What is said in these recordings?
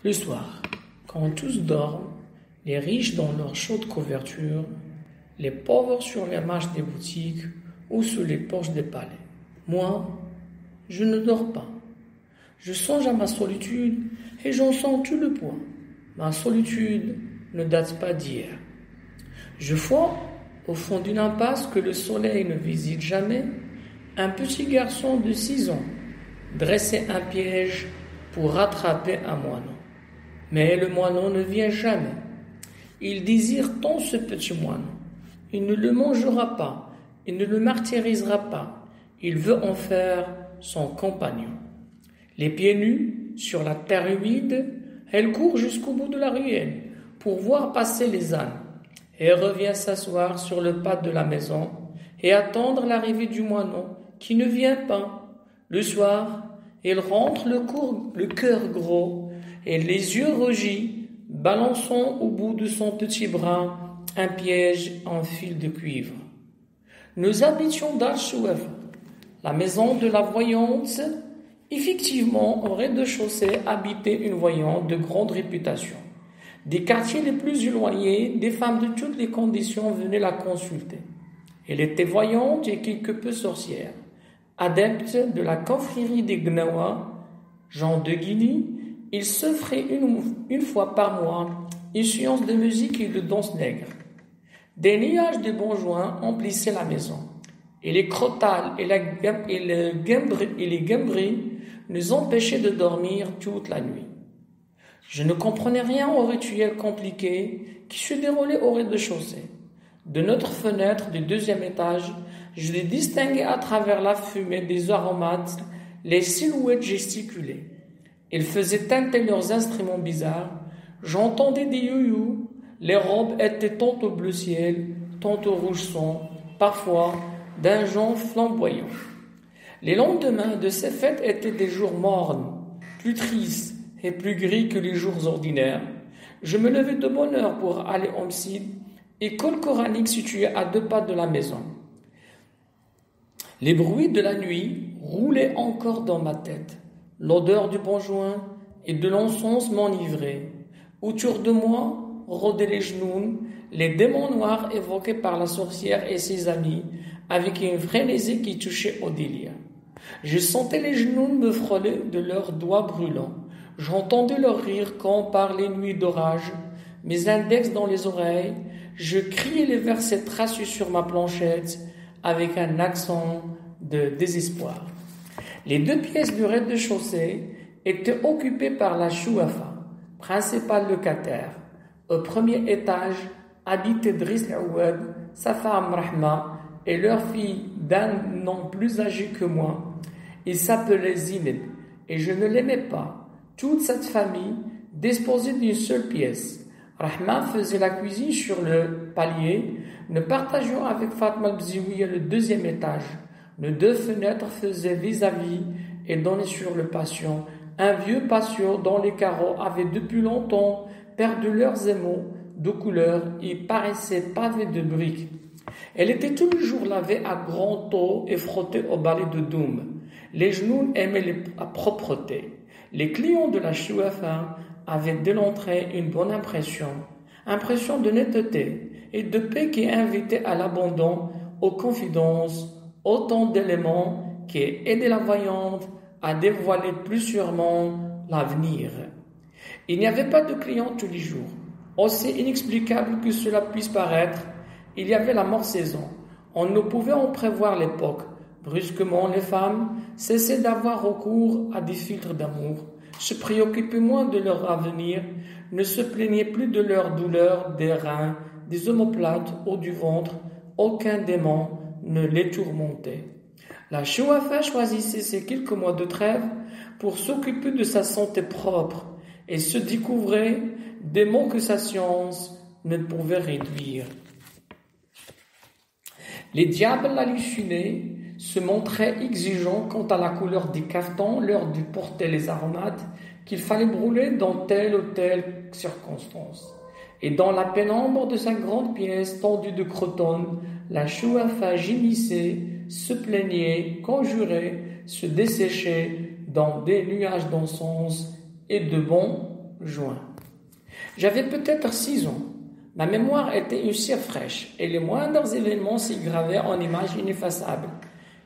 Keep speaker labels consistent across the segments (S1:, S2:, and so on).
S1: Le soir, quand tous dorment, les riches dans leurs chaudes couvertures, les pauvres sur les marches des boutiques ou sous les porches des palais. Moi, je ne dors pas. Je songe à ma solitude et j'en sens tout le poids. Ma solitude ne date pas d'hier. Je vois, au fond d'une impasse que le soleil ne visite jamais, un petit garçon de 6 ans dresser un piège pour rattraper un moineau. Mais le moineau ne vient jamais. Il désire tant ce petit moineau. Il ne le mangera pas, il ne le martyrisera pas. Il veut en faire son compagnon. Les pieds nus, sur la terre humide, elle court jusqu'au bout de la ruelle pour voir passer les ânes. Et revient s'asseoir sur le pas de la maison et attendre l'arrivée du moineau qui ne vient pas. Le soir, il rentre le cœur gros et les yeux rougis, balançant au bout de son petit bras un piège en fil de cuivre. Nous habitions Dar-Chouafa, la maison de la voyante. Effectivement, au rez-de-chaussée habitait une voyante de grande réputation. Des quartiers les plus éloignés, des femmes de toutes les conditions venaient la consulter. Elle était voyante et quelque peu sorcière. Adepte de la confrérie des Gnawa, Jean de Guigny, il s'offrait une fois par mois une séance de musique et de danse nègre. Des nuages de bonjoins emplissaient la maison, et les crotales et les gambris nous empêchaient de dormir toute la nuit. Je ne comprenais rien au rituel compliqué qui se déroulait au rez-de-chaussée. De notre fenêtre du 2e étage, je les distinguais à travers la fumée des aromates, les silhouettes gesticulées. Ils faisaient tinter leurs instruments bizarres. J'entendais des you-you. Les robes étaient tantôt bleu ciel, tantôt rouge sang, parfois d'un jaune flamboyant. Les lendemains de ces fêtes étaient des jours mornes, plus tristes et plus gris que les jours ordinaires. Je me levais de bonne heure pour aller au Msid, école coranique située à 2 pas de la maison. Les bruits de la nuit roulaient encore dans ma tête. L'odeur du bonjour et de l'encens m'enivrait. Autour de moi rôdaient les genoux, les démons noirs évoqués par la sorcière et ses amis, avec une frénésie qui touchait au délire. Je sentais les genoux me frôler de leurs doigts brûlants. J'entendais leur rire quand, par les nuits d'orage, mes index dans les oreilles, je criais les versets tracés sur ma planchette avec un accent de désespoir. Les 2 pièces du rez-de-chaussée étaient occupées par la Chouafa, principal locataire. Au 1er étage habitaient Driss Aouad, sa femme Rahma et leur fille d'un an plus âgée que moi. Il s'appelait Zineb et je ne l'aimais pas. Toute cette famille disposait d'une seule pièce. Rahma faisait la cuisine sur le palier. Nous partagions avec Fatma Bzioui le 2e étage. Nos 2 fenêtres faisaient vis-à-vis et donnaient sur le patio. Un vieux patio dont les carreaux avaient depuis longtemps perdu leurs émaux de couleur et paraissaient pavés de briques. Elle était tous les jours lavée à grand eau et frottée au balai de Doum. Les genoux aimaient la propreté. Les clients de la Chouafa avaient dès l'entrée une bonne impression de netteté et de paix qui invitait à l'abandon, aux confidences, autant d'éléments qui aidaient la voyante à dévoiler plus sûrement l'avenir. Il n'y avait pas de clients tous les jours. Aussi inexplicable que cela puisse paraître, il y avait la mort-saison. On ne pouvait en prévoir l'époque. Brusquement, les femmes cessaient d'avoir recours à des filtres d'amour, se préoccupaient moins de leur avenir, ne se plaignaient plus de leurs douleurs des reins, des omoplates ou du ventre. Aucun démon ne les tourmentait. La Chouafa choisissait ces quelques mois de trêve pour s'occuper de sa santé propre et se découvrait des maux que sa science ne pouvait réduire. Les diables hallucinés se montraient exigeants quant à la couleur des cafetans, l'heure de porter les aromates qu'il fallait brûler dans telle ou telle circonstance. Et dans la pénombre de sa grande pièce tendue de crotonne, la Chouafa gémissait, se plaignait, conjurait, se desséchait dans des nuages d'encens et de bons juin. J'avais peut-être 6 ans. Ma mémoire était une cire fraîche et les moindres événements s'y gravaient en images ineffaçables.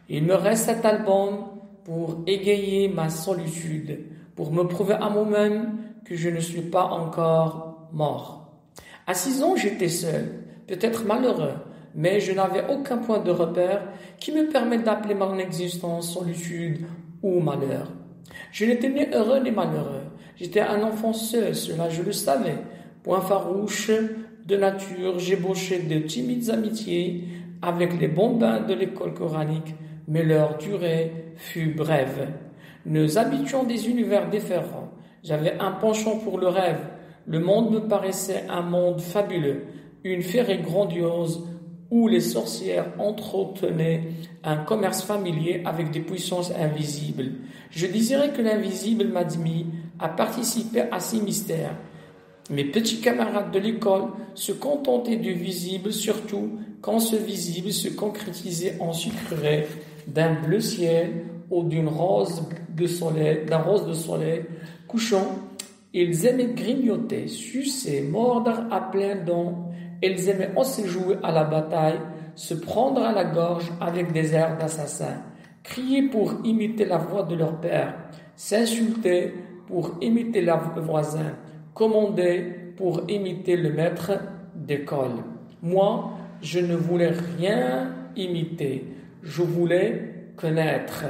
S1: Il me reste cet album pour égayer ma solitude, pour me prouver à moi-même que je ne suis pas encore mort. À 6 ans, j'étais seul, peut-être malheureux, mais je n'avais aucun point de repère qui me permette d'appeler mon existence solitude ou malheur. Je n'étais ni heureux ni malheureux. J'étais un enfant seul, cela je le savais. Point farouche de nature, j'ébauchais de timides amitiés avec les bambins de l'école coranique, mais leur durée fut brève. Nous habitions des univers différents. J'avais un penchant pour le rêve. Le monde me paraissait un monde fabuleux, une féerie grandiose où les sorcières entretenaient un commerce familier avec des puissances invisibles. Je désirais que l'invisible m'admît à participer à ces mystères. Mes petits camarades de l'école se contentaient du visible, surtout quand ce visible se concrétisait en sucrerie d'un bleu ciel ou d'un rose de soleil couchant. Ils aimaient grignoter, sucer, mordre à pleines dents. Ils aimaient aussi jouer à la bataille, se prendre à la gorge avec des airs d'assassins, crier pour imiter la voix de leur père, s'insulter pour imiter leur voisin, commander pour imiter le maître d'école. Moi, je ne voulais rien imiter, je voulais connaître.